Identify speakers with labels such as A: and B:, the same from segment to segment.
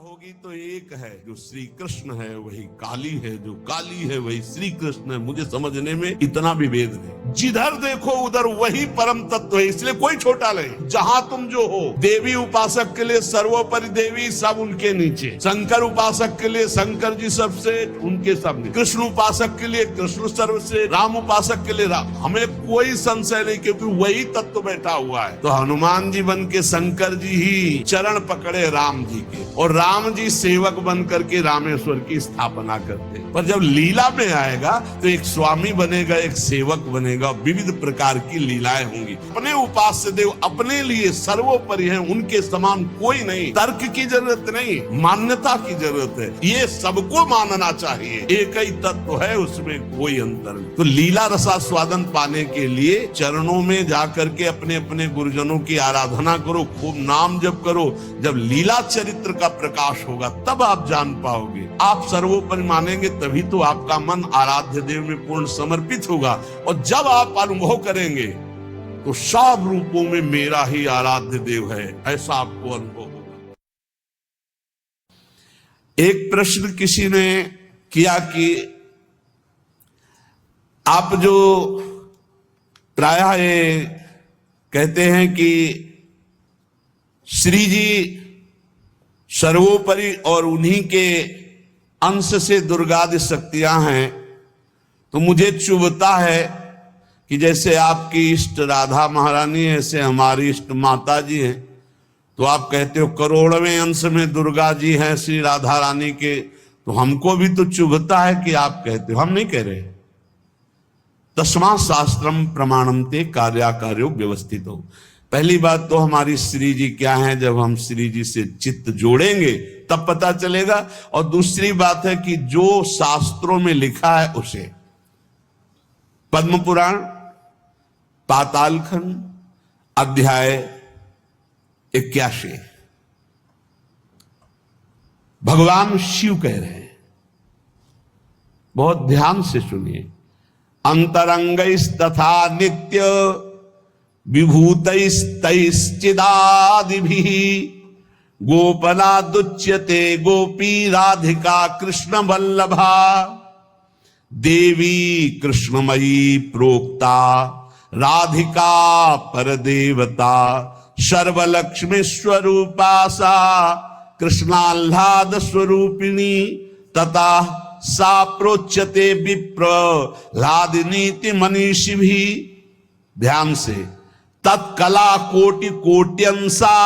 A: होगी तो एक है, जो श्री कृष्ण है वही काली है, जो काली है वही श्री कृष्ण है। मुझे समझने में इतना भी भेद नहीं। जिधर देखो उधर वही परम तत्व है, इसलिए कोई छोटा नहीं। जहां तुम जो हो, देवी उपासक के लिए सर्वोपरि देवी, सब उनके नीचे। शंकर उपासक के लिए शंकर जी सबसे, उनके सब नीचे। कृष्ण उपासक के लिए कृष्ण सर्वसे, राम उपासक के लिए राम। हमें कोई संशय नहीं, क्योंकि वही तत्व बैठा हुआ है। तो हनुमान जी बन के शंकर जी ही चरण पकड़े राम जी के, और राम जी सेवक बन करके रामेश्वर की स्थापना करते। पर जब लीला में आएगा तो एक स्वामी बनेगा, एक सेवक बनेगा, विविध प्रकार की लीलाएं होंगी। अपने उपास्य देव अपने लिए सर्वोपरि हैं, उनके समान कोई नहीं। तर्क की जरूरत नहीं, मान्यता की जरूरत है। ये सबको मानना चाहिए, एक ही तत्व है, उसमें कोई अंतर नहीं। तो लीला रसास्वादन पाने के लिए चरणों में जाकर के अपने अपने गुरुजनों की आराधना करो, खूब नाम जप करो। जब लीला चरित्र का प्रकाश होगा तब आप जान पाओगे। आप सर्वोपरि मानेंगे तभी तो आपका मन आराध्य देव में पूर्ण समर्पित होगा। और जब आप अनुभव करेंगे तो सब रूपों में मेरा ही आराध्य देव है, ऐसा आपको अनुभव होगा। एक प्रश्न किसी ने किया कि आप जो प्रायः ये कहते हैं कि श्री जी सर्वोपरि और उन्हीं के अंश से दुर्गादि शक्तियां हैं, तो मुझे चुभता है कि जैसे आपकी इष्ट राधा महारानी है, ऐसे हमारी इष्ट माता जी हैं। तो आप कहते हो करोड़वें अंश में दुर्गा जी हैं श्री राधा रानी के, तो हमको भी तो चुभता है कि आप कहते हो। हम नहीं कह रहे। तस्मात् शास्त्रम प्रमाणम ते कार्याकार्यो व्यवस्थित हो। पहली बात तो हमारी श्री जी क्या है, जब हम श्री जी से चित्त जोड़ेंगे तब पता चलेगा। और दूसरी बात है कि जो शास्त्रों में लिखा है उसे, पद्म पुराण पातालखंड अध्याय 81, भगवान शिव कह रहे हैं, बहुत ध्यान से सुनिए। अंतरंगस्तथा नित्य विभूतैश्चिदादिभिः गोपनादुच्यते गोपी राधिका कृष्ण वल्लभा। देवी कृष्णमयी प्रोक्ता राधिका परदेवता, सर्वलक्ष्मी स्वरूपा सा कृष्णाह्लाद स्वरूपिणी, तथा सा प्रोच्यते विप्रह्लादिनीति मनीषिभिः। ध्यान से, तत्कला कोटि कोट्यंसा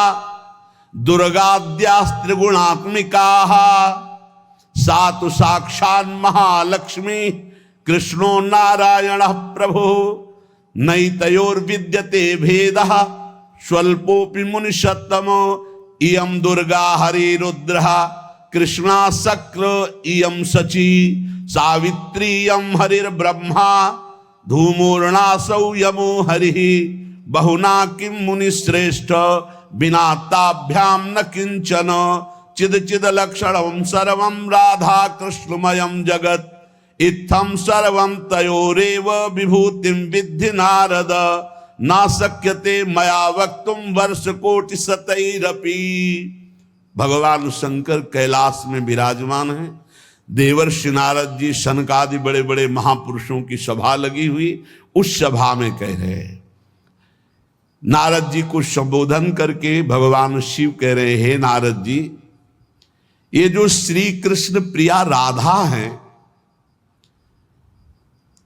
A: दुर्गाद्यास्त्रिगुणात्मिका, सा तो साक्षात् महालक्ष्मी कृष्णो नारायण प्रभु। नैतयोर्विद्यते भेदः स्वल्पोऽपि मुनिषत्तमो, इयं दुर्गा हरिरुद्रः कृष्णा शक्र इयं शची, सावित्री इयं हरिर्ब्रह्मा धूमोर्णासौ यमो हरिः। बहुना किं मुनिश्रेष्ठ बिना ताभ्यां न किंचन, चिद चिद लक्षणं सर्वं राधा कृष्णमयं जगत्। इत्थं सर्वं तयोरेव विभूतिं विद्धि नारद, न शक्यते मया वक्तुं वर्षकोटि शतैरपि। भगवान शंकर कैलाश में विराजमान है। देवर्षि नारद जी, शनकादि बड़े बड़े महापुरुषों की सभा लगी हुई, उस सभा में कह रहे हैं, नारद जी को संबोधन करके भगवान शिव कह रहे, हे नारद जी, ये जो श्री कृष्ण प्रिया राधा है,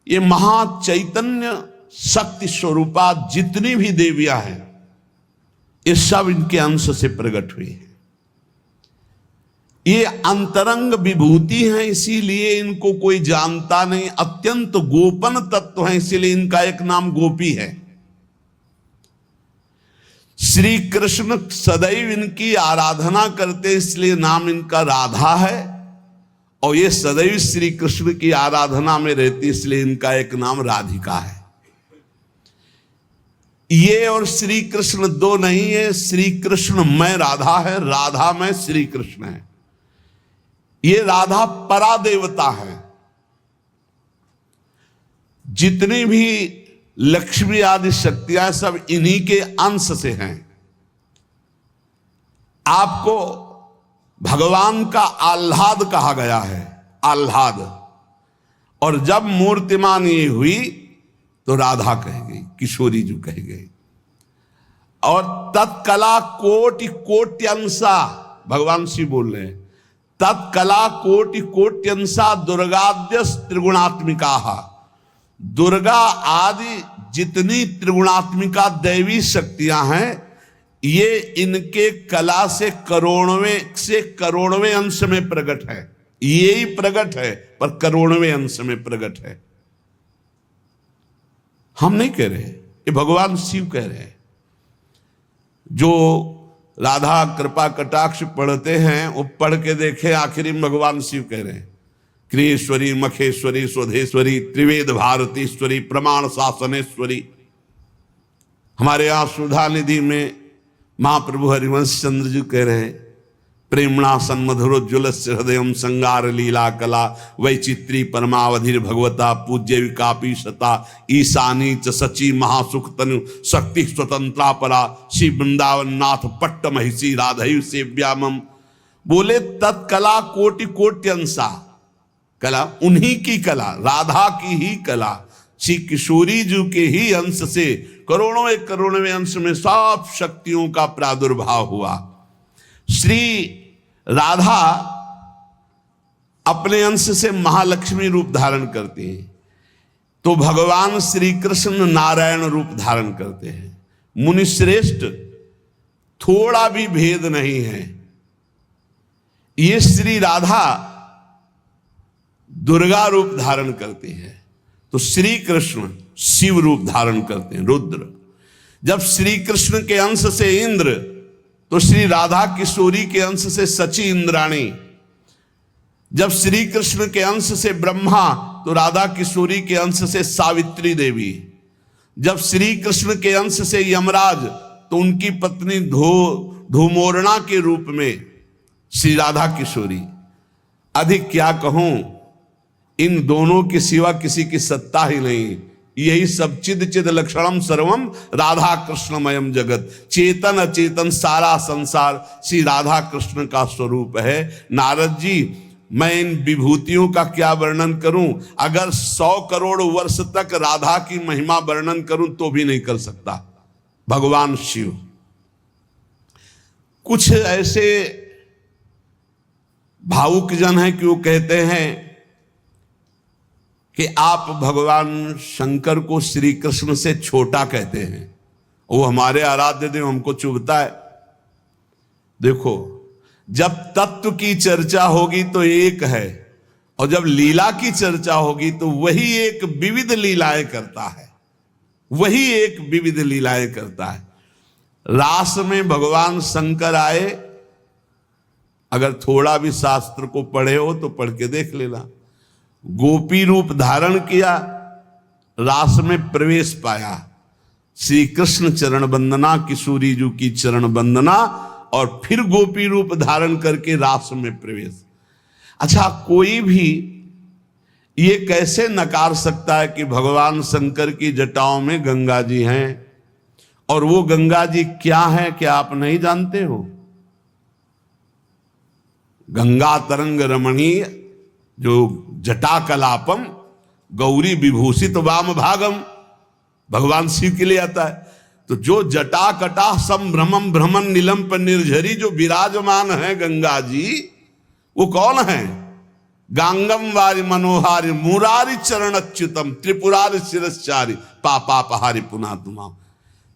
A: ये महाचैतन्य शक्ति स्वरूपा जितनी भी देवियां हैं, ये सब इनके अंश से प्रकट हुई है। ये अंतरंग विभूति हैं, इसीलिए इनको कोई जानता नहीं। अत्यंत गोपन तत्व है, इसीलिए इनका एक नाम गोपी है। श्री कृष्ण सदैव इनकी आराधना करते, इसलिए नाम इनका राधा है। और ये सदैव श्री कृष्ण की आराधना में रहती, इसलिए इनका एक नाम राधिका है। ये और श्री कृष्ण दो नहीं है। श्री कृष्ण में राधा है, राधा में श्री कृष्ण है। ये राधा परादेवता है। जितनी भी लक्ष्मी आदि शक्तियां सब इन्हीं के अंश से हैं। आपको भगवान का आह्लाद कहा गया है, आह्लाद। और जब मूर्तिमान ये हुई तो राधा कह गई, किशोरी जो कह गई। और तत्कला कोटि कोट्यंसा, भगवान शिव बोल रहे हैं, तत्कला कोटि कोट्यंसा दुर्गाद्य त्रिगुणात्मिका। दुर्गा आदि जितनी त्रिगुणात्मिका दैवी शक्तियां हैं, ये इनके कला से करोड़वें अंश में प्रकट है। यही प्रकट है पर करोड़वें अंश में प्रकट है। हम नहीं कह रहे, ये भगवान शिव कह रहे हैं। जो राधा कृपा कटाक्ष पढ़ते हैं वो पढ़ के देखे, आखिरी में भगवान शिव कह रहे हैं, क्रियेश्वरी मखेश्वरी स्वधेश्वरी त्रिवेद भारतीश्वरी प्रमाण शासनेश्वरी। हमारे यहाँ सुधा निधि में महाप्रभु हरिवंश चंद्र जी कह रहे हैं, प्रेमणा सन्मधुरोज्वल हृदय संगार लीला कला वैचित्री परमावधिर भगवता पूज्य विकापी शता ईशानी च सची महासुख तनु शक्ति स्वतंत्रा परा श्री वृंदावन नाथ पट्ट महिषी राधयु सेव्यामम। बोले तत्कला कोटि कोट्यंसा, कला उन्हीं की कला, राधा की ही कला, श्री किशोरी जी के ही अंश से करोड़ों अंश में सब शक्तियों का प्रादुर्भाव हुआ। श्री राधा अपने अंश से महालक्ष्मी रूप धारण करती हैं, तो भगवान श्री कृष्ण नारायण रूप धारण करते हैं। मुनिश्रेष्ठ थोड़ा भी भेद नहीं है। ये श्री राधा दुर्गा रूप धारण करती है, तो श्री कृष्ण शिव रूप धारण करते हैं, रुद्र। जब श्री कृष्ण के अंश से इंद्र, तो श्री राधा किशोरी के अंश से सची इंद्राणी। जब श्री कृष्ण के अंश से ब्रह्मा, तो राधा किशोरी के अंश से सावित्री देवी। जब श्री कृष्ण के अंश से यमराज, तो उनकी पत्नी धूमोरणा के रूप में श्री राधा किशोरी। अधिक क्या कहूं, इन दोनों के सिवा किसी की सत्ता ही नहीं। यही सब चिद लक्षणम सर्वम राधा कृष्णमयम जगत। चेतन अचेतन सारा संसार श्री राधा कृष्ण का स्वरूप है। नारद जी, मैं इन विभूतियों का क्या वर्णन करूं? अगर 100 करोड़ वर्ष तक राधा की महिमा वर्णन करूं तो भी नहीं कर सकता। भगवान शिव कुछ ऐसे भावुक जन हैं कि वो कहते हैं कि आप भगवान शंकर को श्री कृष्ण से छोटा कहते हैं, वो हमारे आराध्य देव, हमको चुभता है। देखो, जब तत्व की चर्चा होगी तो एक है, और जब लीला की चर्चा होगी तो वही एक विविध लीलाएं करता है, वही एक विविध लीलाएं करता है। रास में भगवान शंकर आए, अगर थोड़ा भी शास्त्र को पढ़े हो तो पढ़ के देख लेना। गोपी रूप धारण किया, रास में प्रवेश पाया, श्री कृष्ण चरण वंदना, किशोरी जी की चरण वंदना, और फिर गोपी रूप धारण करके रास में प्रवेश। अच्छा, कोई भी ये कैसे नकार सकता है कि भगवान शंकर की जटाओं में गंगा जी हैं, और वो गंगा जी क्या है, क्या आप नहीं जानते हो? गंगा तरंग रमणीय जो जटा कलापम गौरी विभूषित वाम भागम, भगवान शिव के लिए आता है। तो जो जटा कटा संभ्रमम भ्रमण नीलम पर निर्झरी जो विराजमान है गंगा जी, वो कौन है? गांगम वारि मनोहारि मुरारी चरण अच्युतम त्रिपुरारि शिरश्चारी पापापहारी पुनातुमा।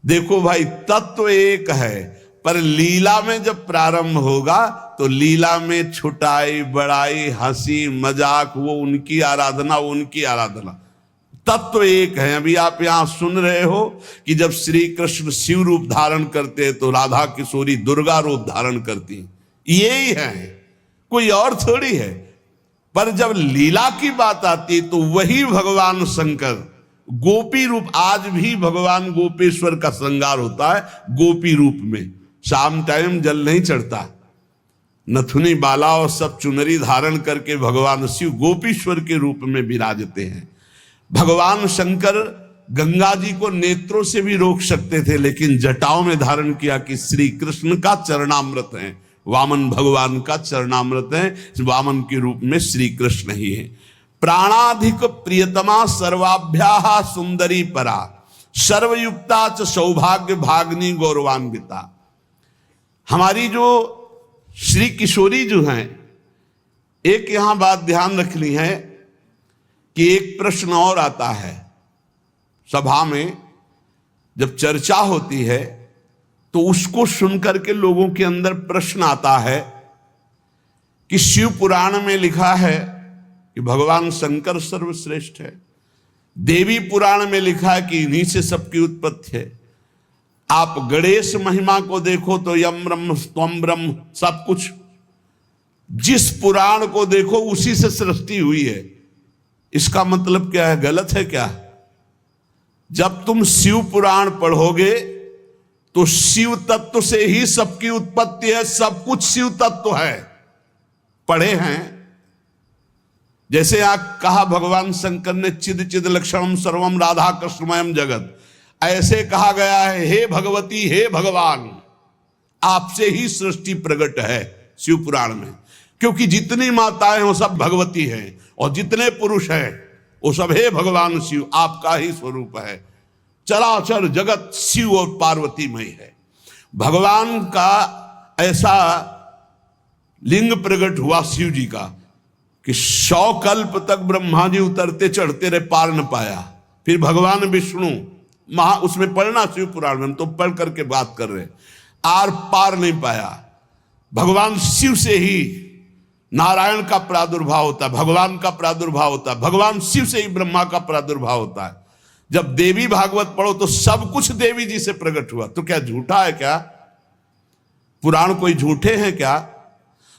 A: देखो भाई, तत्व एक है, पर लीला में जब प्रारंभ होगा तो लीला में छुटाई बड़ाई हंसी मजाक, वो उनकी आराधना, वो उनकी आराधना। तत्व एक है। अभी आप यहां सुन रहे हो कि जब श्री कृष्ण शिव रूप धारण करते हैं तो राधा किशोरी दुर्गा रूप धारण करती हैं, यही है, कोई और थोड़ी है। पर जब लीला की बात आती है तो वही भगवान शंकर गोपी रूप, आज भी भगवान गोपेश्वर का श्रृंगार होता है गोपी रूप में। शाम टाइम जल नहीं चढ़ता, नथुनी बाला और सब चुनरी धारण करके भगवान शिव गोपीश्वर के रूप में विराजते हैं। भगवान शंकर गंगा जी को नेत्रों से भी रोक सकते थे, लेकिन जटाओं में धारण किया कि श्री कृष्ण का चरणामृत है, वामन भगवान का चरणामृत है, वामन के रूप में श्री कृष्ण ही है। प्राणाधिक प्रियतमा सर्वाभ्याः सुंदरी परा, सर्वयुक्ता च सौभाग्य भाग्नि गौरवान्विता। हमारी जो श्री किशोरी जो हैं, एक यहां बात ध्यान रखनी है कि एक प्रश्न और आता है सभा में, जब चर्चा होती है तो उसको सुनकर के लोगों के अंदर प्रश्न आता है कि शिव पुराण में लिखा है कि भगवान शंकर सर्वश्रेष्ठ है, देवी पुराण में लिखा है कि इन्हीं से सबकी उत्पत्ति है, आप गणेश महिमा को देखो तो यम ब्रह्म त्वम ब्रह्म, सब कुछ जिस पुराण को देखो उसी से सृष्टि हुई है। इसका मतलब क्या है? गलत है क्या? जब तुम शिव पुराण पढ़ोगे तो शिव तत्व से ही सबकी उत्पत्ति है, सब कुछ शिव तत्व है। पढ़े हैं, जैसे यहां कहा भगवान शंकर ने चिद चिद लक्षणम सर्वम राधा कृष्णमयम जगत, ऐसे कहा गया है हे भगवती हे भगवान, आपसे ही सृष्टि प्रकट है शिव पुराण में, क्योंकि जितनी माताएं वो सब भगवती हैं और जितने पुरुष हैं वो सब हे भगवान शिव आपका ही स्वरूप है। चराचर जगत शिव और पार्वतीमय है। भगवान का ऐसा लिंग प्रकट हुआ शिव जी का कि 100 कल्प तक ब्रह्मा जी उतरते चढ़ते रहे, पार न पाया। फिर भगवान विष्णु उसमें पढ़ना शिव पुराण में, हम तो पढ़ करके बात कर रहे, आर पार नहीं पाया। भगवान शिव से ही नारायण का प्रादुर्भाव होता है, भगवान का प्रादुर्भाव होता है, भगवान शिव से ही ब्रह्मा का प्रादुर्भाव होता है। जब देवी भागवत पढ़ो तो सब कुछ देवी जी से प्रकट हुआ, तो क्या झूठा है क्या? पुराण कोई झूठे हैं क्या?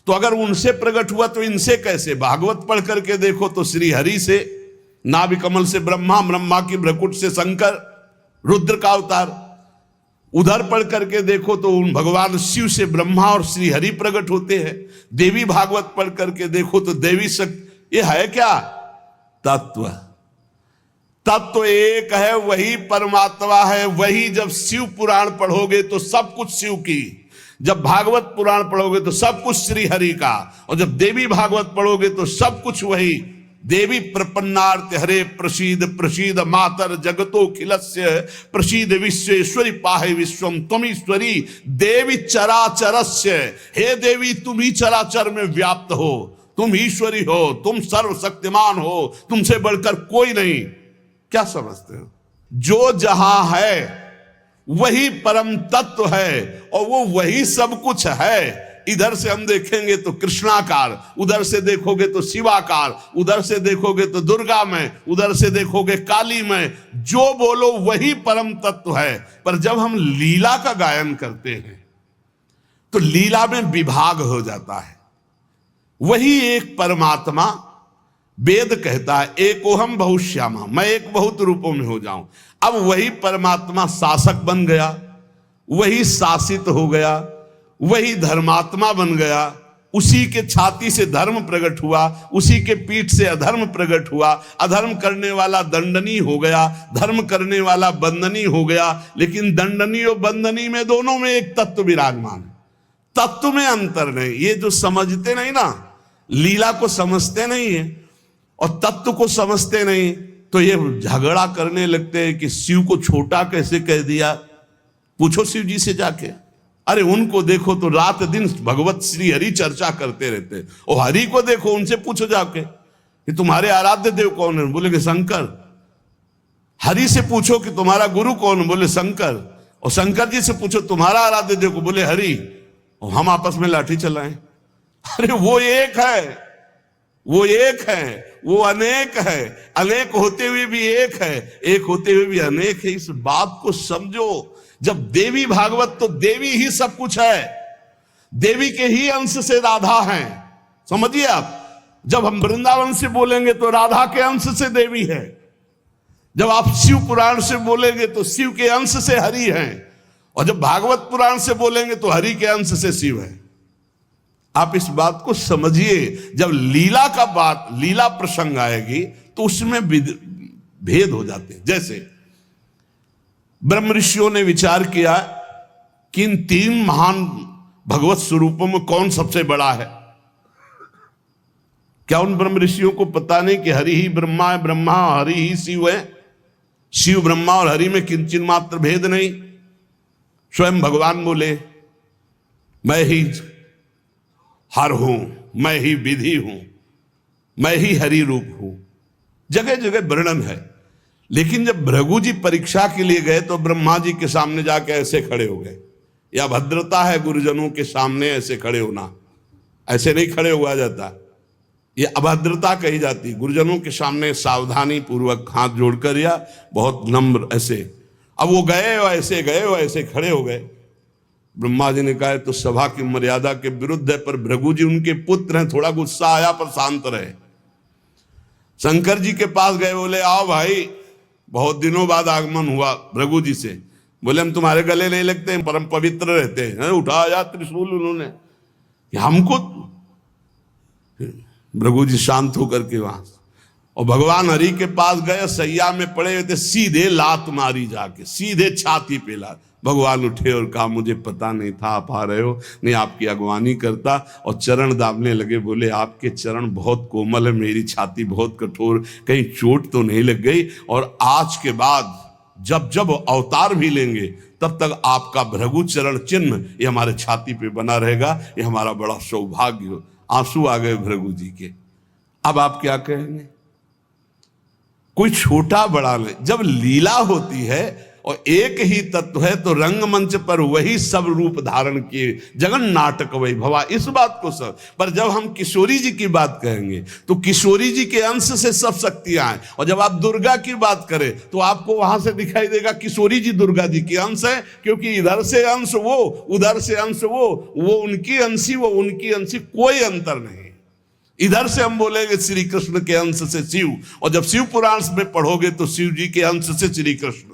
A: तो अगर उनसे प्रकट हुआ तो इनसे कैसे? भागवत पढ़ करके देखो तो श्री हरि से, नाभि कमल से ब्रह्मा, ब्रह्मा की भ्रकुट से शंकर, रुद्र का अवतार। उधर पढ़ करके देखो तो उन भगवान शिव से ब्रह्मा और श्री हरि प्रकट होते हैं। देवी भागवत पढ़ करके देखो तो देवी शक्ति, ये है क्या? तत्व। तत्व एक है, वही परमात्मा है। वही जब शिव पुराण पढ़ोगे तो सब कुछ शिव की, जब भागवत पुराण पढ़ोगे तो सब कुछ श्री हरि का, और जब देवी भागवत पढ़ोगे तो सब कुछ वही। देवी प्रपन्नार्थ हरे प्रसीद प्रसीद मातर जगतो खिलस्य प्रसीद विश्वेश्वरी पाहे विश्वम त्वमीश्वरी देवी चराचरस्य। हे देवी तुम ही चराचर में व्याप्त हो, तुम ईश्वरी हो, तुम सर्वशक्तिमान हो, तुमसे बढ़कर कोई नहीं। क्या समझते हो? जो जहां है वही परम तत्व है और वो वही सब कुछ है। इधर से हम देखेंगे तो कृष्णाकार, उधर से देखोगे तो शिवाकार, उधर से देखोगे तो दुर्गा में, उधर से देखोगे काली में। जो बोलो वही परम तत्व है। पर जब हम लीला का गायन करते हैं तो लीला में विभाग हो जाता है। वही एक परमात्मा, वेद कहता है एकोहम बहुश्यामा, मैं एक बहुत रूपों में हो जाऊं। अब वही परमात्मा शासक बन गया, वही शासित हो गया, वही धर्मात्मा बन गया। उसी के छाती से धर्म प्रकट हुआ, उसी के पीठ से अधर्म प्रकट हुआ। अधर्म करने वाला दंडनीय हो गया, धर्म करने वाला बंदनीय हो गया। लेकिन दंडनीय और बंदनीय में दोनों में एक तत्व विराजमान है, तत्व में अंतर नहीं। ये जो समझते नहीं ना, लीला को समझते नहीं है और तत्व को समझते नहीं, तो ये झगड़ा करने लगते हैं कि शिव को छोटा कैसे कह दिया। पूछो शिव जी से जाके, अरे उनको देखो तो रात दिन भगवत श्री हरि चर्चा करते रहते, और हरि को देखो, उनसे पूछो जाके कि तुम्हारे आराध्य देव कौन है, बोलेंगे शंकर। हरि से पूछो कि तुम्हारा गुरु कौन है, बोले शंकर। और शंकर जी से पूछो तुम्हारा आराध्य देव को, बोले हरि। और हम आपस में लाठी चलाएं। अरे वो एक है, वो एक है, वो अनेक है। अनेक होते हुए भी एक है, एक होते हुए भी अनेक है। इस बात को समझो। जब देवी भागवत, तो देवी ही सब कुछ है, देवी के ही अंश से राधा है। समझिए आप, जब हम वृंदावन से बोलेंगे तो राधा के अंश से देवी है। जब आप शिव पुराण से बोलेंगे तो शिव के अंश से हरि है, और जब भागवत पुराण से बोलेंगे तो हरि के अंश से शिव है। आप इस बात को समझिए। जब लीला का बात, लीला प्रसंग आएगी तो उसमें भेद हो जाते हैं। जैसे ब्रह्म ऋषियों ने विचार किया कि इन 3 महान भगवत स्वरूपों में कौन सबसे बड़ा है? क्या उन ब्रह्म ऋषियों को पता नहीं कि हरि ही ब्रह्मा है, ब्रह्मा हरि ही शिव है? शिव ब्रह्मा और हरि में किंचित मात्र भेद नहीं। स्वयं भगवान बोले मैं ही हर हूं, मैं ही विधि हूं, मैं ही हरि रूप हूं। जगह जगह वर्णन है। लेकिन जब भृगु जी परीक्षा के लिए गए तो ब्रह्मा जी के सामने जाके ऐसे खड़े हो गए। यह भद्रता है गुरुजनों के सामने ऐसे खड़े होना, ऐसे नहीं खड़े हुआ जाता, ये अभद्रता कही जाती। गुरुजनों के सामने सावधानी पूर्वक हाथ जोड़कर या बहुत नम्र ऐसे। अब वो गए और ऐसे खड़े हो गए। ब्रह्मा जी ने कहा तो सभा की मर्यादा के विरुद्ध है, पर भृगु जी उनके पुत्र हैं, थोड़ा गुस्सा आया पर शांत रहे। शंकर जी के पास गए, बोले आओ भाई, बहुत दिनों बाद आगमन हुआ भृगु जी से। बोले हम तुम्हारे गले नहीं लगते हैं, परम पवित्र रहते हैं। उठाया त्रिशूल उन्होंने, हमको। भृगु जी शांत होकर के वहां, और भगवान हरि के पास गए, सैया में पड़े हुए थे, सीधे लात मारी जाके, सीधे छाती पे लात। भगवान उठे और कहा मुझे पता नहीं था आप आ रहे हो, नहीं आपकी अगवानी करता, और चरण दाबने लगे। बोले आपके चरण बहुत कोमल है, मेरी छाती बहुत कठोर, कहीं चोट तो नहीं लग गई? और आज के बाद जब जब अवतार भी लेंगे तब तक आपका भृगु चरण चिन्ह ये हमारे छाती पे बना रहेगा, ये हमारा बड़ा सौभाग्य हो। आंसू आ गए भृगु जी के। अब आप क्या कहेंगे? कोई छोटा बड़ा नहीं, जब लीला होती है और एक ही तत्व है तो रंगमंच पर वही सब रूप धारण किए, जगन नाटक वही भवा, इस बात को सब। पर जब हम किशोरी जी की बात कहेंगे तो किशोरी जी के अंश से सब शक्तियां हैं, और जब आप दुर्गा की बात करें तो आपको वहां से दिखाई देगा किशोरी जी दुर्गा जी के अंश है, क्योंकि इधर से अंश वो, उधर से अंश वो उनकी अंशी, वो उनकी अंशी, कोई अंतर नहीं। इधर से हम बोलेंगे श्री कृष्ण के अंश से शिव, और जब शिव पुराण में पढ़ोगे तो शिव जी के अंश से श्री कृष्ण।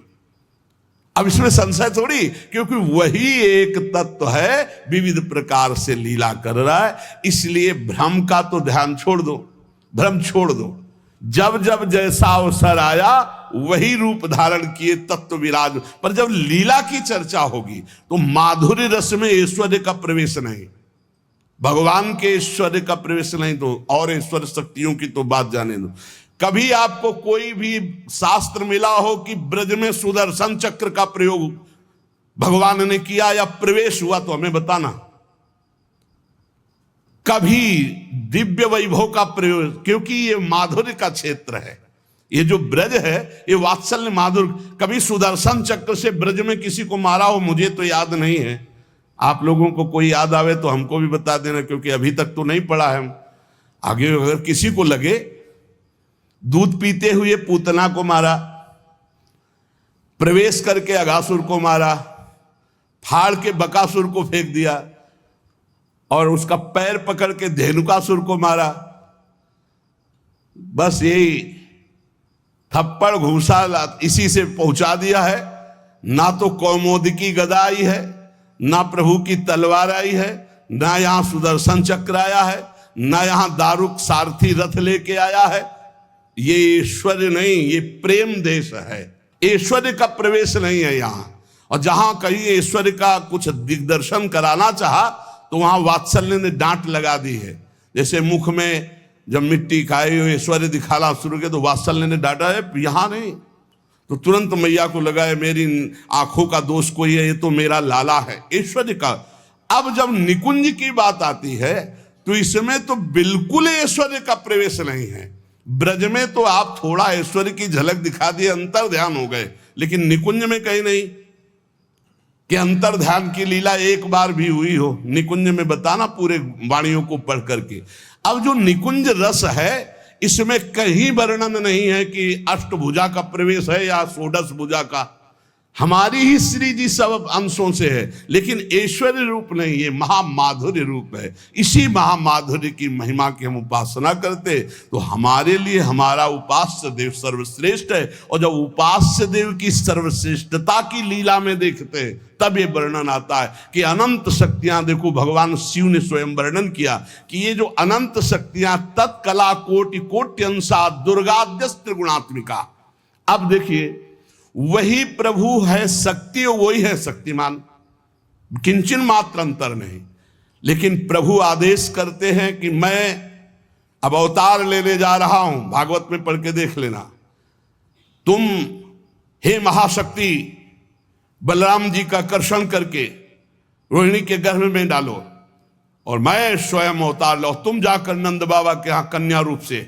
A: अब इसमें संशय थोड़ी, क्योंकि वही एक तत्व है, विविध प्रकार से लीला कर रहा है। इसलिए भ्रम का तो ध्यान छोड़ दो, भ्रम छोड़ दो। जब जब जैसा अवसर आया वही रूप धारण किए तत्व विराज। पर जब लीला की चर्चा होगी तो माधुर्य रस में ऐश्वर्य का प्रवेश नहीं, भगवान के ऐश्वर्य का प्रवेश नहीं, तो और ऐश्वर्य शक्तियों की तो बात जाने दो। कभी आपको कोई भी शास्त्र मिला हो कि ब्रज में सुदर्शन चक्र का प्रयोग भगवान ने किया या प्रवेश हुआ, तो हमें बताना। कभी दिव्य वैभव का प्रयोग, क्योंकि ये माधुर्य का क्षेत्र है, ये जो ब्रज है ये वात्सल्य माधुर्य। कभी सुदर्शन चक्र से ब्रज में किसी को मारा हो, मुझे तो याद नहीं है। आप लोगों को कोई याद आवे तो हमको भी बता देना, क्योंकि अभी तक तो नहीं पढ़ा है हम। आगे अगर किसी को लगे, दूध पीते हुए पूतना को मारा, प्रवेश करके अगासुर को मारा, फाड़ के बकासुर को फेंक दिया, और उसका पैर पकड़ के धेनुकासुर को मारा। बस यही थप्पड़ घूसा इसी से पहुंचा दिया है। ना तो कौमोदकी गदा आई है, ना प्रभु की तलवार आई है, ना यहां सुदर्शन चक्र आया है, ना यहां दारुक सारथी रथ लेके आया है। ये ऐश्वर्य नहीं, ये प्रेम देश है, ऐश्वर्य का प्रवेश नहीं है यहां। और जहां कहीं ऐश्वर्य का कुछ दिग्दर्शन कराना चाहा तो वहां वात्सल्य ने डांट लगा दी है। जैसे मुख में जब मिट्टी खाई हुई ऐश्वर्य दिखाना शुरू किया तो वात्सल्य ने डांटा है, यहां नहीं। तो तुरंत मैया को लगा है मेरी आंखों का दोष कोई है, ये तो मेरा लाला है, ऐश्वर्य का। अब जब निकुंज की बात आती है तो इसमें तो बिल्कुल ऐश्वर्य का प्रवेश नहीं है। ब्रज में तो आप थोड़ा ऐश्वर्य की झलक दिखा दिए, अंतर ध्यान हो गए, लेकिन निकुंज में कहीं नहीं कि अंतर ध्यान की लीला एक बार भी हुई हो। निकुंज में बताना पूरे वाणियों को पढ़ करके। अब जो निकुंज रस है इसमें कहीं वर्णन नहीं है कि अष्टभुजा का प्रवेश है या षोडश भुजा का। हमारी ही श्री जी सब अंशों से है, लेकिन ऐश्वर्य रूप नहीं, ये महामाधुर्य रूप है। इसी महामाधुर्य की महिमा की हम उपासना करते तो हमारे लिए हमारा उपास्य देव सर्वश्रेष्ठ है। और जब उपास्य देव की सर्वश्रेष्ठता की लीला में देखते हैं तब ये वर्णन आता है कि अनंत शक्तियां, देखो भगवान शिव ने स्वयं वर्णन किया कि ये जो अनंत शक्तियां तत्कला कोटि कोट्यंसा दुर्गाद्यस्त्र गुणात्मिका। अब देखिए वही प्रभु है शक्ति, वही है शक्तिमान, किंचन मात्र अंतर नहीं। लेकिन प्रभु आदेश करते हैं कि मैं अब अवतार लेने जा रहा हूं। भागवत में पढ़ के देख लेना। तुम हे महाशक्ति बलराम जी का कर्षण करके रोहिणी के गर्भ में डालो और मैं स्वयं अवतार लो। तुम जाकर नंद बाबा के यहां कन्या रूप से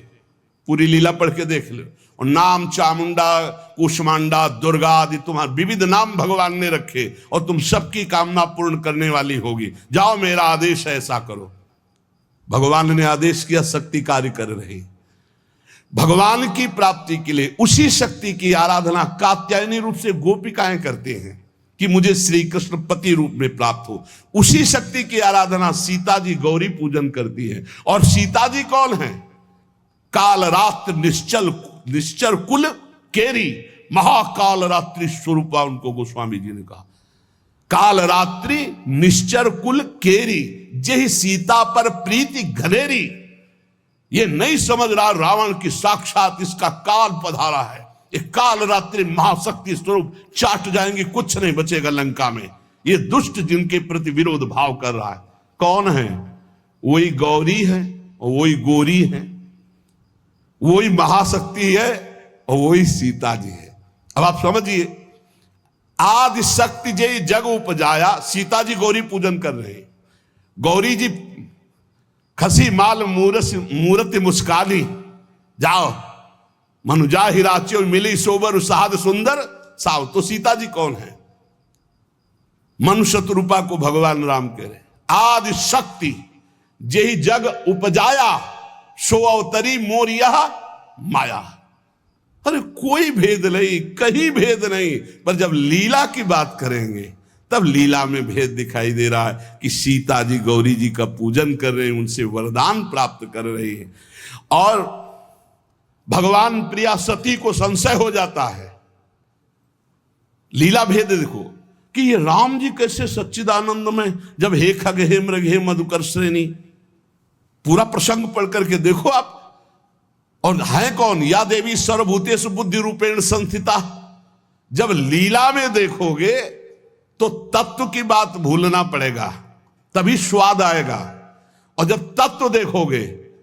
A: पूरी लीला पढ़ के देख लो। और नाम चामुंडा, कुष्मांडा, दुर्गा आदि तुम्हारे विविध नाम भगवान ने रखे और तुम सबकी कामना पूर्ण करने वाली होगी। जाओ, मेरा आदेश है, ऐसा करो। भगवान ने आदेश किया, शक्ति कार्य कर रही। भगवान की प्राप्ति के लिए उसी शक्ति की आराधना कात्यायनी रूप से गोपिकाएं करते हैं कि मुझे श्री कृष्ण पति रूप में प्राप्त हो। उसी शक्ति की आराधना सीता जी गौरी पूजन करती है। और सीता जी कौन है? काल रात्र निश्चर कुल केरी, महाकाल रात्रि स्वरूपा उनको गोस्वामी जी ने कहा। काल रात्रि निश्चर कुल केरी, जही सीता पर प्रीति घनेरी। ये नहीं समझ रहा रावण की साक्षात इसका काल पधारा है। एक काल रात्रि महाशक्ति स्वरूप चाट जाएंगे, कुछ नहीं बचेगा लंका में। ये दुष्ट जिनके प्रति विरोध भाव कर रहा है कौन है? वही गौरी है और वही गोरी है, वही महाशक्ति है और वही सीता जी है। अब आप समझिए, आदि शक्ति जय जग उपजाया। सीता जी गौरी पूजन कर रहे हैं। गौरी जी खसी माल मूर्ति मुस्काली, जाओ मनुजा हिराच्यो मिली सोबर साध सुंदर साव। तो सीता जी कौन है? मनुष्य रूपा को भगवान राम कह रहे। आदि शक्ति जेहि जग उपजाया, सो अवतरी मोरिया माया। अरे कोई भेद नहीं, कहीं भेद नहीं। पर जब लीला की बात करेंगे तब लीला में भेद दिखाई दे रहा है कि सीता जी गौरी जी का पूजन कर रहे हैं, उनसे वरदान प्राप्त कर रहे हैं। और भगवान प्रिया सती को संशय हो जाता है। लीला भेद देखो कि ये राम जी कैसे सच्चिदानंद में, जब हे खग हे मृग हे मधुकर श्रेणी, पूरा प्रसंग पढ़ करके देखो आप। और है कौन? या देवी सर्वभूतेषु बुद्धि रूपेण संस्थिता। जब लीला में देखोगे तो तत्व की बात भूलना पड़ेगा, तभी स्वाद आएगा। और जब तत्व देखोगे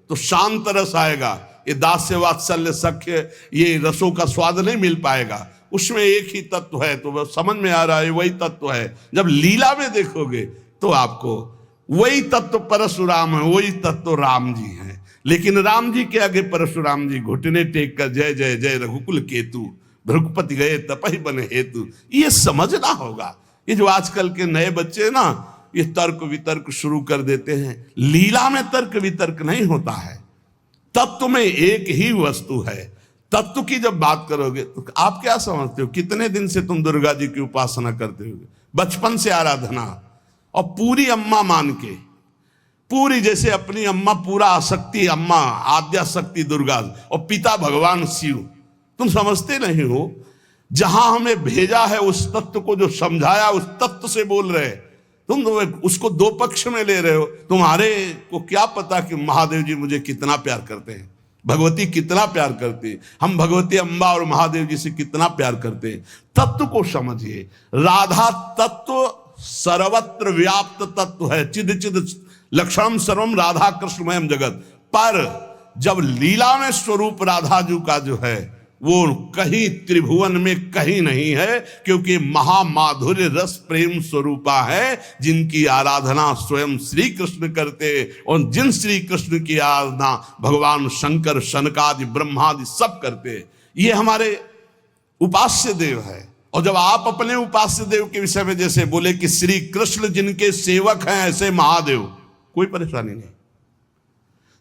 A: तो शांत रस आएगा। ये दास्य वात्सल्य सख्य, ये रसों का स्वाद नहीं मिल पाएगा। उसमें एक ही तत्व है, तो वह समझ में आ रहा है वही तत्व है। जब लीला में देखोगे तो आपको वही तत्व परशुराम है, वही तत्व राम जी है। लेकिन राम जी के आगे परशुराम जी घुटने टेक कर जय जय जय रघुकुल केतु, भृगुपति गए तपहि बन हेतु। ये समझना होगा। ये जो आजकल के नए बच्चे ना, ये तर्क वितर्क शुरू कर देते हैं। लीला में तर्क वितर्क नहीं होता है। तत्व में एक ही वस्तु है। तत्व की जब बात करोगे तो आप क्या समझते हो? कितने दिन से तुम दुर्गा जी की उपासना करते हो? बचपन से आराधना, और पूरी अम्मा मान के, पूरी जैसे अपनी अम्मा, पूरा आसक्ति अम्मा, आद्या शक्ति दुर्गा, और पिता भगवान शिव। तुम समझते नहीं हो, जहां हमें भेजा है उस तत्व को, जो समझाया उस तत्व से बोल रहे। तुम तो उसको दो पक्ष में ले रहे हो। तुम्हारे को क्या पता कि महादेव जी मुझे कितना प्यार करते हैं, भगवती कितना प्यार करती है, हम भगवती अम्बा और महादेव जी से कितना प्यार करते हैं। तत्व को समझिए। राधा तत्व सर्वत्र व्याप्त तत्व है। चिद चिद लक्षणम सर्वम राधा कृष्णमयम जगत। पर जब लीला में स्वरूप राधा जी का जो है वो कहीं त्रिभुवन में कहीं नहीं है, क्योंकि महामाधुर्य रस प्रेम स्वरूपा है, जिनकी आराधना स्वयं श्री कृष्ण करते। और जिन श्री कृष्ण की आराधना भगवान शंकर, शनकादि, ब्रह्मादि सब करते। ये हमारे उपास्य देव है। और जब आप अपने उपास्य देव के विषय में जैसे बोले कि श्री कृष्ण जिनके सेवक हैं ऐसे महादेव, कोई परेशानी नहीं।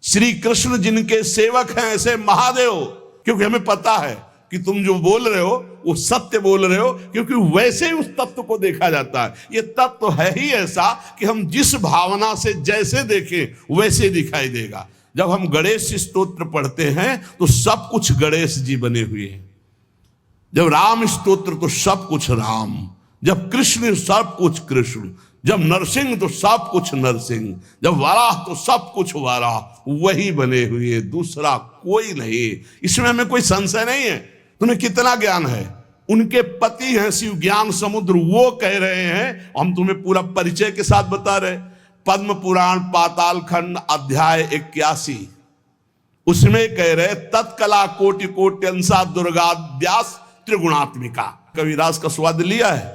A: श्री कृष्ण जिनके सेवक हैं ऐसे महादेव, क्योंकि हमें पता है कि तुम जो बोल रहे हो वो सत्य बोल रहे हो, क्योंकि वैसे ही उस तत्व को देखा जाता है। ये तत्व है ही ऐसा कि हम जिस भावना से जैसे देखें वैसे दिखाई देगा। जब हम गणेश स्तोत्र पढ़ते हैं तो सब कुछ गणेश जी बने हुए हैं। जब राम स्तोत्र तो सब कुछ राम, जब कृष्ण सब कुछ कृष्ण, जब नरसिंह तो सब कुछ नरसिंह, जब वराह तो सब कुछ वराह, वही बने हुए, दूसरा कोई नहीं। इसमें हमें कोई संशय नहीं है। तुम्हें कितना ज्ञान है? उनके पति हैं शिव ज्ञान समुद्र, वो कह रहे हैं, हम तुम्हें पूरा परिचय के साथ बता रहे। पद्म पुराण पाताल खंड अध्याय 81, उसमें कह रहे तत्कला कोटि कोट्यंसा दुर्गाद्यास त्रिगुणात्मिका। कभी रास का स्वाद लिया है?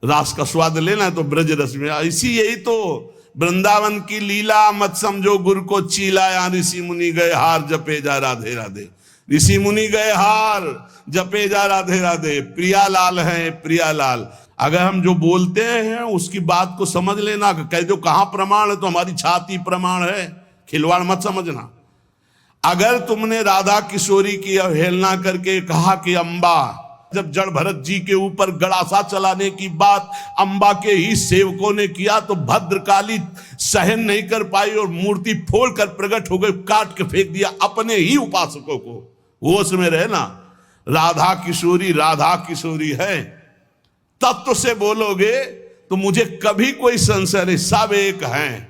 A: रास का स्वाद लेना है तो ब्रज रस में। इसी यही तो वृंदावन की लीला, मत समझो गुरु को चीला, यहाँ ऋषि मुनि गए हार जपे जा राधे राधे। ऋषि मुनि गए हार जपे जा राधे राधे। प्रियालाल है प्रियालाल। अगर हम जो बोलते हैं उसकी बात को समझ लेना। कह दो कहाँ प्रमाण है तो हमारी छाती प्रमाण है, खिलवाड़ मत समझना। अगर तुमने राधा किशोरी की अवहेलना करके कहा कि अम्बा, जब जड़ भरत जी के ऊपर गड़ासा चलाने की बात अम्बा के ही सेवकों ने किया तो भद्रकाली सहन नहीं कर पाई और मूर्ति फोड़कर प्रकट हो गई, काट के फेंक दिया अपने ही उपासकों को। होश में रहे ना, राधा किशोरी है। तत्व से बोलोगे तो मुझे कभी कोई संशय नहीं, सब एक हैं।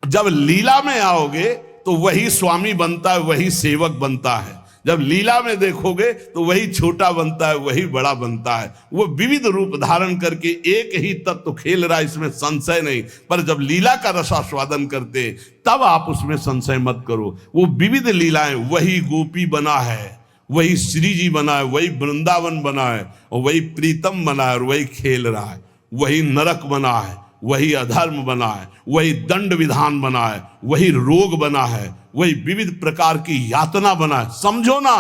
A: जब लीला में आओगे तो वही स्वामी बनता है, वही सेवक बनता है। जब लीला में देखोगे तो वही छोटा बनता है, वही बड़ा बनता है। वो विविध रूप धारण करके एक ही तत्व खेल रहा है, इसमें संशय नहीं। पर जब लीला का रसास्वादन करते तब आप उसमें संशय मत करो। वो विविध लीलाएं, वही गोपी बना है, वही श्री जी बना है, वही वृंदावन बना है, और वही प्रीतम बना है, और वही खेल रहा है। वही नरक बना है, वही अधर्म बना है, वही दंड विधान बना है, वही रोग बना है, वही विविध प्रकार की यातना बना है। समझो ना,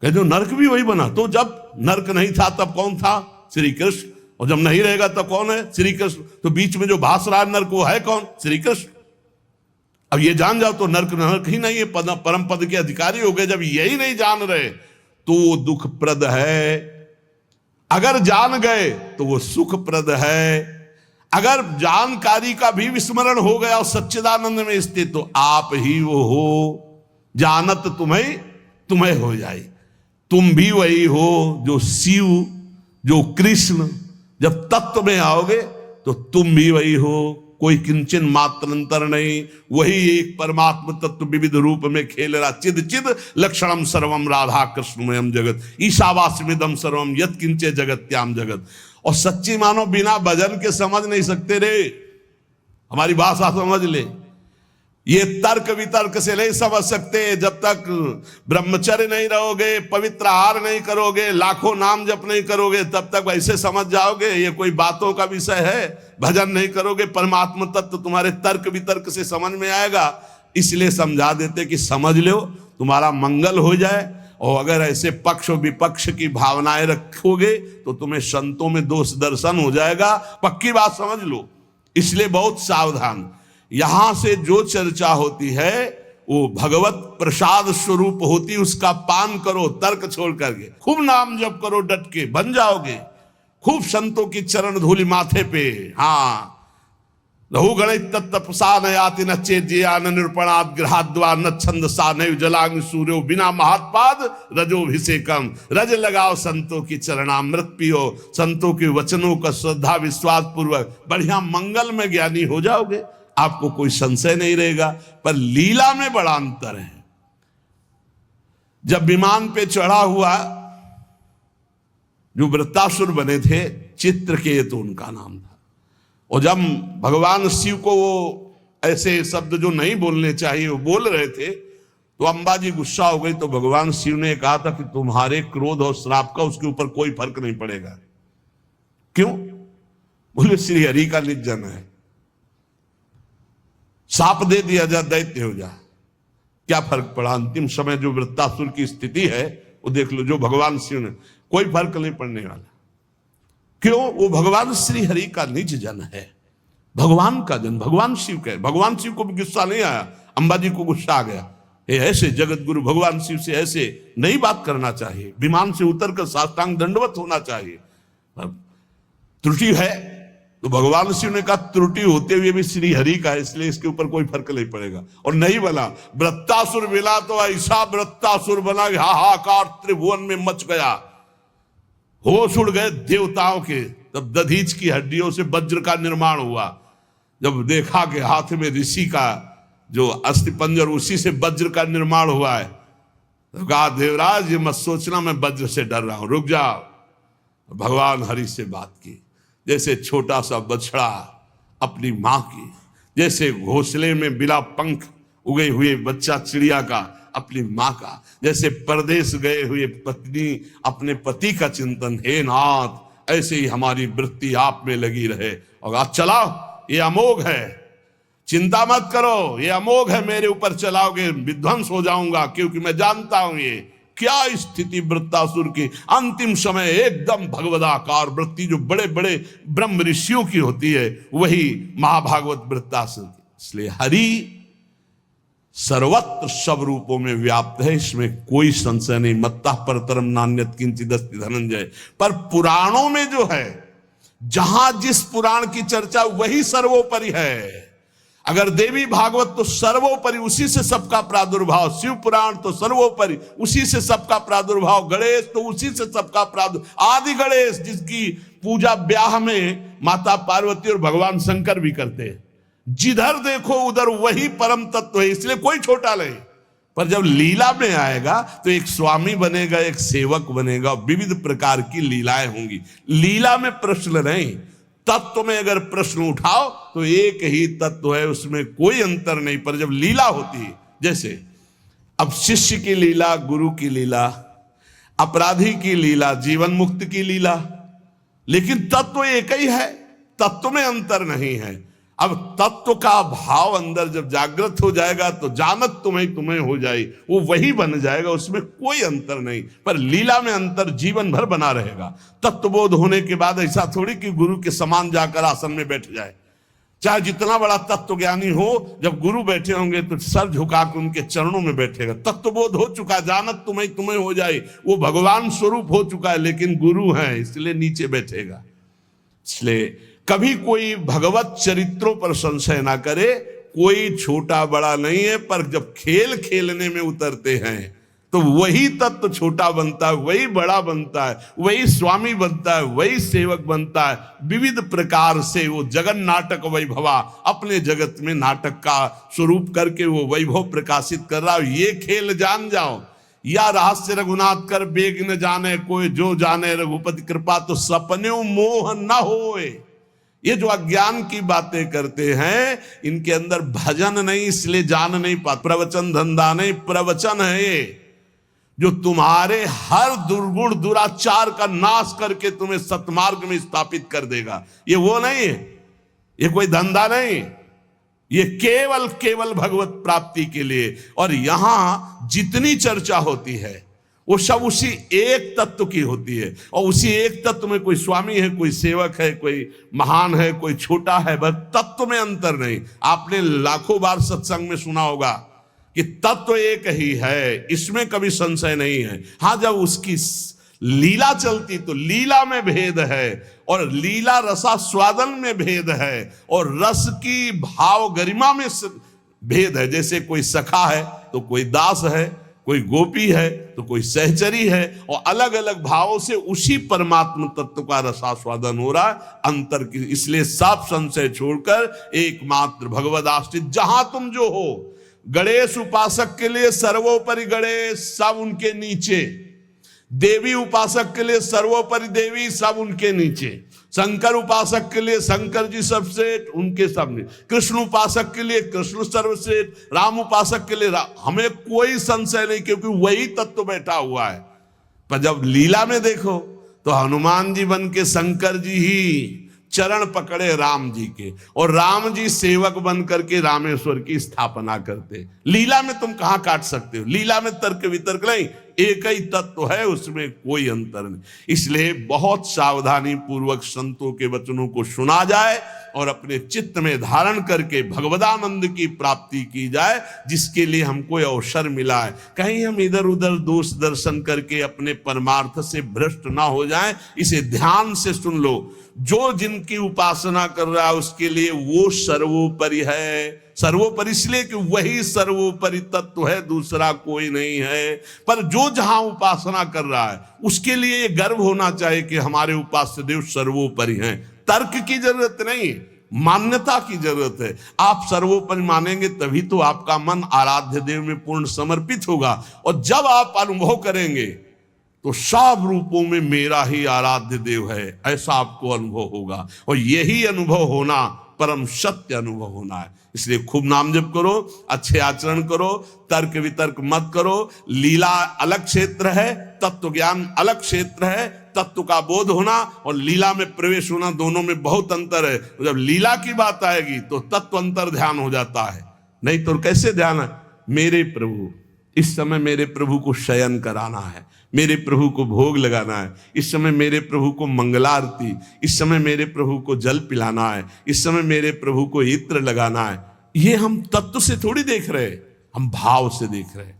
A: कहते हो नरक भी वही बना। तो जब नरक नहीं था तब कौन था? श्री कृष्ण। और जब नहीं रहेगा तब कौन है? श्री कृष्ण। तो बीच में जो भास रहा है नरक, वो है कौन? श्री कृष्ण। अब ये जान जाओ तो नरक ही नहीं है, परम पद के अधिकारी हो गए। जब यही नहीं जान रहे तो वो दुखप्रद है, अगर जान गए तो वो सुखप्रद है। अगर जानकारी का भी विस्मरण हो गया और सच्चिदानंद में स्थित तो आप ही वो हो। जानत तुम्हें हो जाए। तुम भी वही हो जो शिव, जो कृष्ण। जब तत्व में आओगे तो तुम भी वही हो, कोई किंचन मात्र अंतर नहीं। वही एक परमात्म तत्व विविध रूप में खेल रहा। चिद चिद लक्षणम सर्वम राधा कृष्णमयम जगत ईशावास्मिदम सर्वम यत् किंचे जगत्याम जगत। और सच्ची मानो बिना भजन के समझ नहीं सकते रे। हमारी भाषा समझ ले। ये तर्क वितर्क से नहीं समझ सकते। जब तक ब्रह्मचर्य नहीं रहोगे, पवित्र आहार नहीं करोगे, लाखों नाम जप नहीं करोगे, तब तक ऐसे समझ जाओगे ये कोई बातों का विषय है। भजन नहीं करोगे, परमात्म तत्व तुम्हारे तर्क वितर्क से समझ में आएगा। इसलिए समझा देते कि समझ लो, तुम्हारा मंगल हो जाए। और अगर ऐसे पक्ष और विपक्ष की भावनाएं रखोगे तो तुम्हें संतों में दोष दर्शन हो जाएगा। पक्की बात समझ लो। इसलिए बहुत सावधान। यहां से जो चर्चा होती है वो भगवत प्रसाद स्वरूप होती, उसका पान करो तर्क छोड़ करके। खूब नाम जप करो, डट के बन जाओगे। खूब संतों की चरण धूलि माथे पे। हाँ, लहु गणित तत्तपसा नयाति न चेद्या न निरूपणाद ग्रहाद्वा न छंदसा न जलाग्नि सूर्यो बिना महात्पाद रजोभिषेकम। रज लगाओ संतों की चरणामृत पियो, संतों के वचनों का श्रद्धा विश्वास पूर्वक बढ़िया मंगल में ज्ञानी हो जाओगे। आपको कोई संशय नहीं रहेगा। पर लीला में बड़ा अंतर है। जब विमान पे चढ़ा हुआ जो वृत्तासुर बने थे, चित्रकेतु उनका नाम था। और जब भगवान शिव को वो ऐसे शब्द जो नहीं बोलने चाहिए वो बोल रहे थे तो अंबा जी गुस्सा हो गई। तो भगवान शिव ने कहा था कि तुम्हारे क्रोध और श्राप का उसके ऊपर कोई फर्क नहीं पड़ेगा। क्यों? बोले श्री हरि का निज जन है। साप दे दिया जा, दैत्य हो जा, क्या फर्क पड़ा? अंतिम समय जो वृत्तासुर की स्थिति है वो देख लो। जो भगवान शिव ने, कोई फर्क नहीं पड़ने वाला। क्यों? वो भगवान श्री हरि का निज जन है, भगवान का जन, भगवान शिव का। भगवान शिव को भी गुस्सा नहीं आया, अंबाजी को गुस्सा आ गया। ये ऐसे जगत गुरु भगवान शिव से ऐसे नहीं बात करना चाहिए। विमान से उतर कर साष्टांग दंडवत होना चाहिए। त्रुटि है तो भगवान शिव ने कहा त्रुटि होते हुए भी श्री हरि का है, इसलिए इसके ऊपर कोई फर्क नहीं पड़ेगा। और नहीं बना वृत्तासुर मिला तो ऐसा वृत्तासुर बना, हाहाकार त्रिभुवन में मच गया। होश उड़ गए देवताओं के। तब दधीच की हड्डियों से वज्र का निर्माण हुआ। जब देखा कि हाथ में ऋषि का जो अस्थि पंजर, उसी से वज्र का निर्माण हुआ है, तो कहा देवराज ये मत सोचना मैं वज्र से डर रहा हूं, रुक जाओ। भगवान हरि से बात की। जैसे छोटा सा बछड़ा अपनी माँ की, जैसे घोंसले में बिना पंख उगे हुए बच्चा चिड़िया का अपनी माँ का, जैसे परदेश गए हुए पत्नी अपने पति का चिंतन, हे नाथ ऐसे ही हमारी वृत्ति आप में लगी रहे। और आज चलाओ, ये अमोघ है, चिंता मत करो, ये अमोघ है, मेरे ऊपर चलाओगे विध्वंस हो जाऊंगा, क्योंकि मैं जानता हूं ये क्या स्थिति वृत्तासुर की। अंतिम समय एकदम भगवदाकार वृत्ति जो बड़े बड़े ब्रह्म ऋषियों की होती है, वही महाभागवत वृत्तासुर की। इसलिए हरि सर्वत्र सब रूपों में व्याप्त है, इसमें कोई संशय नहीं। मत्तः परतरम नान्यत् किंचित् अस्ति धनंजय। पर पुराणों में जो है, जहां जिस पुराण की चर्चा वही सर्वोपरि है। अगर देवी भागवत तो सर्वोपरि, उसी से सबका प्रादुर्भाव, शिव पुराण तो सर्वोपरि, उसी से सबका प्रादुर्भाव, गणेश तो उसी से सबका प्रादुर्भाव, आदि गणेश जिसकी पूजा ब्याह में माता पार्वती और भगवान शंकर भी करते हैं। जिधर देखो उधर वही परम तत्व है, इसलिए कोई छोटा नहीं। पर जब लीला में आएगा तो एक स्वामी बनेगा, एक सेवक बनेगा, विविध प्रकार की लीलाएं होंगी। लीला में प्रश्न नहीं, तत्व में अगर प्रश्न उठाओ तो एक ही तत्व है, उसमें कोई अंतर नहीं। पर जब लीला होती है, जैसे अब शिष्य की लीला, गुरु की लीला, अपराधी की लीला, जीवन मुक्त की लीला, लेकिन तत्व एक ही है, तत्व में अंतर नहीं है। अब तत्व का भाव अंदर जब जागृत हो जाएगा तो जानत तुम्हें तुम्हें हो जाए, वो वही बन जाएगा, उसमें कोई अंतर नहीं। पर लीला में अंतर जीवन भर बना रहेगा। तत्वबोध होने के बाद ऐसा थोड़ी कि गुरु के समान जाकर आसन में बैठ जाए, चाहे जितना बड़ा तत्व ज्ञानी हो, जब गुरु बैठे होंगे तो सर झुका के उनके चरणों में बैठेगा। तत्वबोध हो चुका, जानत तुम्हें तुम्हें हो जाए, वो भगवान स्वरूप हो चुका है, लेकिन गुरु है इसलिए नीचे बैठेगा। इसलिए कभी कोई भगवत चरित्रों पर संशय ना करे, कोई छोटा बड़ा नहीं है। पर जब खेल खेलने में उतरते हैं तो वही तत्व छोटा बनता है, वही बड़ा बनता है, वही स्वामी बनता है, वही सेवक बनता है। विविध प्रकार से वो जगन नाटक वैभवा, अपने जगत में नाटक का स्वरूप करके वो वैभव प्रकाशित कर रहा है। ये खेल जान जाओ, या रहस्य रघुनाथ कर बेग न जाने कोई, जो जाने रघुपति कृपा तो सपने मोह न होए। ये जो अज्ञान की बातें करते हैं, इनके अंदर भजन नहीं, इसलिए जान नहीं पाते। प्रवचन धंधा नहीं, प्रवचन है ये जो तुम्हारे हर दुर्गुण दुराचार का नाश करके तुम्हें सतमार्ग में स्थापित कर देगा। ये वो नहीं है, ये कोई धंधा नहीं, ये केवल केवल भगवत प्राप्ति के लिए। और यहां जितनी चर्चा होती है वो सब उसी एक तत्व की होती है, और उसी एक तत्व में कोई स्वामी है, कोई सेवक है, कोई महान है, कोई छोटा है, बस तत्व में अंतर नहीं। आपने लाखों बार सत्संग में सुना होगा कि तत्व एक ही है, इसमें कभी संशय नहीं है। हाँ, जब उसकी लीला चलती तो लीला में भेद है, और लीला रसास्वादन में भेद है, और रस की भाव गरिमा में भेद है। जैसे कोई सखा है तो कोई दास है, कोई गोपी है तो कोई सहचरी है, और अलग अलग भावों से उसी परमात्मा तत्व का रसास्वादन हो रहा है। अंतर की, इसलिए सब संशय छोड़कर एकमात्र भगवद आश्रित जहां तुम जो हो। गणेश उपासक के लिए सर्वोपरि गणेश, सब उनके नीचे। देवी उपासक के लिए सर्वोपरि देवी, सब उनके नीचे। शंकर उपासक के लिए शंकर जी सर्वश्रेष्ठ, उनके सामने। कृष्ण उपासक के लिए कृष्ण सर्वश्रेष्ठ, राम उपासक के लिए राम। हमें कोई संशय नहीं, क्योंकि वही तत्व बैठा हुआ है। पर जब लीला में देखो तो हनुमान जी बन के शंकर जी ही चरण पकड़े राम जी के, और राम जी सेवक बन करके रामेश्वर की स्थापना करते। लीला में तुम कहां काट सकते हो? लीला में तर्क वितर्क नहीं, एक ही तत्व है, उसमें कोई अंतर नहीं। इसलिए बहुत सावधानी पूर्वक संतों के वचनों को सुना जाए और अपने चित्त में धारण करके भगवदानंद की प्राप्ति की जाए, जिसके लिए हमको अवसर मिला है। कहीं हम इधर उधर दोष दर्शन करके अपने परमार्थ से भ्रष्ट ना हो जाएं, इसे ध्यान से सुन लो। जो जिनकी उपासना कर रहा है उसके लिए वो सर्वोपरि है। सर्वोपरि इसलिए कि वही सर्वोपरि तत्व है, दूसरा कोई नहीं है। पर जो जहां उपासना कर रहा है उसके लिए ये गर्व होना चाहिए कि हमारे उपास्य देव सर्वोपरि हैं। तर्क की जरूरत नहीं, मान्यता की जरूरत है। आप सर्वोपरि मानेंगे तभी तो आपका मन आराध्य देव में पूर्ण समर्पित होगा, और जब आप अनुभव करेंगे तो सब रूपों में मेरा ही आराध्य देव है, ऐसा आपको अनुभव होगा। और यही अनुभव होना परम सत्य अनुभव होना है। इसलिए खूब नाम जप करो, अच्छे आचरण करो, तर्क वितर्क मत करो। लीला अलग क्षेत्र है, तत्व ज्ञान अलग क्षेत्र है। तत्व का बोध होना और लीला में प्रवेश होना, दोनों में बहुत अंतर है। जब लीला की बात आएगी तो तत्व अंतर ध्यान हो जाता है, नहीं तो कैसे ध्यान है? मेरे प्रभु, इस समय मेरे प्रभु को शयन कराना है, मेरे प्रभु को भोग लगाना है, इस समय मेरे प्रभु को मंगलारती, इस समय मेरे प्रभु को जल पिलाना है, इस समय मेरे प्रभु को इत्र लगाना है। ये हम तत्व से थोड़ी देख रहे, हम भाव से देख रहे।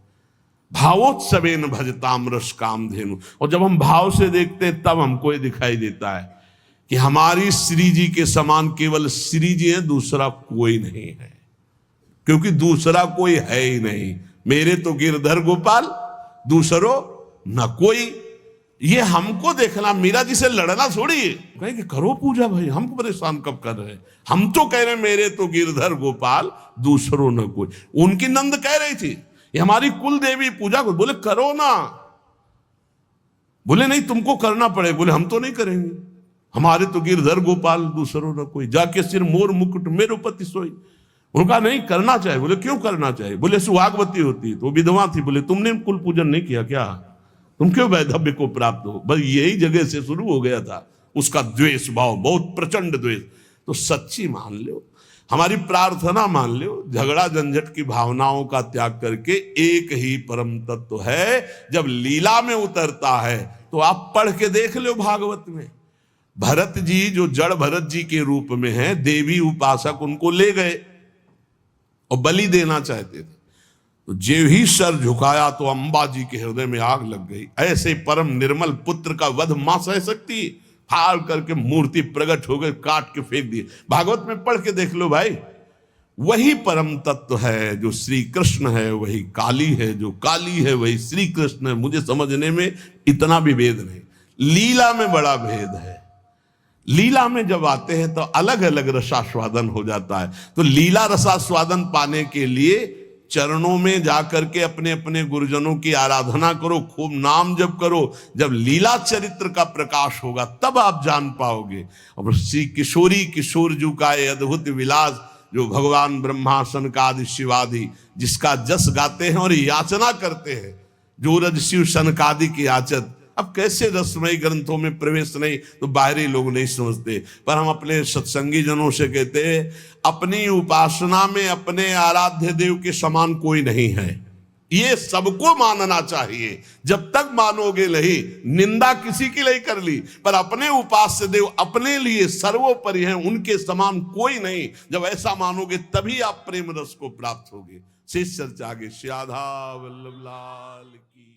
A: भावोत्सवेन भजताम रस कामधेनु। और जब हम भाव से देखते हैं तब हमको ये दिखाई देता है कि हमारी श्री जी के समान केवल श्री जी है, दूसरा कोई नहीं है, क्योंकि दूसरा कोई है ही नहीं। मेरे तो गिरधर गोपाल, दूसरो न कोई। ये हमको देखना, मीरा जी से लड़ना थोड़ी है। कहें कि करो पूजा भाई, हमको परेशान कब कर रहे हैं? हम तो कह रहे हैं मेरे तो गिरधर गोपाल, दूसरो न कोई। उनकी नंद कह रही थी ये हमारी कुल देवी पूजा को, बोले करो ना। बोले नहीं तुमको करना पड़े। बोले हम तो नहीं करेंगे, हमारे तो गिरधर गोपाल, दूसरो न कोई। जाके सिर मोर मुकुट मेरो पति सोई। उनका नहीं करना चाहिए। बोले क्यों करना चाहिए? बोले सुहागवती होती तो विधवा थी। बोले तुमने कुल पूजन नहीं किया क्या? तुम क्यों वैधव्य को प्राप्त हो? बस यही जगह से शुरू हो गया था उसका द्वेष भाव, बहुत प्रचंड द्वेष। तो सच्ची मान लो, हमारी प्रार्थना मान लो, झगड़ा झंझट की भावनाओं का त्याग करके एक ही परम तत्व है। जब लीला में उतरता है तो आप पढ़ के देख लो भागवत में। भरत जी जो जड़ भरत जी के रूप में है, देवी उपासक उनको ले गए और बलि देना चाहते थे। तो जो ही सर झुकाया तो अंबा जी के हृदय में आग लग गई। ऐसे परम निर्मल पुत्र का वध मां सह सकती? फाड़ करके मूर्ति प्रकट हो गई, काट के फेंक दिए। भागवत में पढ़ के देख लो भाई। वही परम तत्व है जो श्री कृष्ण है, वही काली है जो काली है, वही श्री कृष्ण है। मुझे समझने में इतना भी भेद नहीं, लीला में बड़ा भेद है। लीला में जब आते हैं तो अलग अलग रसास्वादन हो जाता है। तो लीला रसास्वादन पाने के लिए चरणों में जाकर के अपने अपने गुरुजनों की आराधना करो, खूब नाम जप करो। जब लीला चरित्र का प्रकाश होगा तब आप जान पाओगे। और श्री किशोरी किशोर जू का ये अद्भुत विलास, जो भगवान ब्रह्मा सनकादि शिवादि जिसका जस गाते हैं और याचना करते हैं, जो रज शिव सनकादि की याचत। अब कैसे रसमय ग्रंथों में प्रवेश नहीं तो बाहरी लोग नहीं समझते, पर हम अपने सत्संगी जनों से कहते हैं अपनी उपासना में अपने आराध्य देव के समान कोई नहीं है। ये सबको मानना चाहिए। जब तक मानोगे नहीं, निंदा किसी की नहीं कर ली, पर अपने उपास्य देव अपने लिए सर्वोपरि हैं, उनके समान कोई नहीं। जब ऐसा मानोगे तभी आप प्रेम रस को प्राप्त होगे। शेष चर्चा आगे। श्री राधा वल्लभ लाल की।